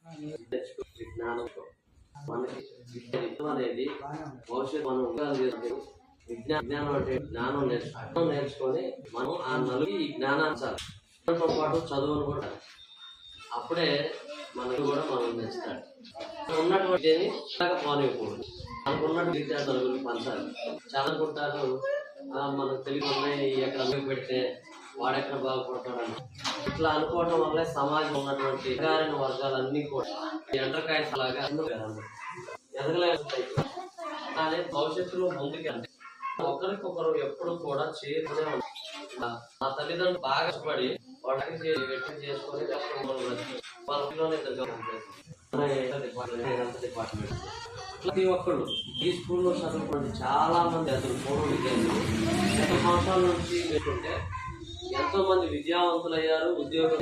జ్ఞానంతో మనకి విద్య అనేది భవిష్యత్తు మనం విజ్ఞానం అంటే జ్ఞానం నేర్చుకొని మనం ఆ నలుగురి జ్ఞానాంశాలతో పాటు చదువును కూడా అప్పుడే మనకు కూడా మనం నేర్చుతాడు. ఉన్నటువంటి పోనివ్వకూడదు. మనకు ఉన్నటువంటి విద్యా నలుగురికి పంచాలి. చాలా అనుకుంటారు మనకు తెలివి ఉన్నాయి, ఎక్కడ పెడితే వాడెక్కడ బాగుపడతాడని. ఇట్లా అనుకోవడం వల్ల సమాజంలో ఉన్నటువంటి ఎదగారిన వర్గాలన్నీ కూడా ఎండ్రకాయ లాగా ఎదగలేకపోతాయి. కానీ భవిష్యత్తులో ముందుకు అంటే ఒకరికొకరు ఎప్పుడు కూడా చేరుకునే ఉంటారు. మా తల్లిదండ్రులు బాగా కష్టపడి వాళ్ళకి చేసుకొని వాళ్ళలోనే డిపార్ట్మెంట్ ప్రతి ఒక్కళ్ళు ఈ స్కూల్లో చదువుకోండి. చాలా మంది అసలు పూర్వ విద్యార్థులు గత సంవత్సరాల నుంచి పెట్టుకుంటే ఎంతో మంది విద్యావంతులు అయ్యారు, ఉద్యోగం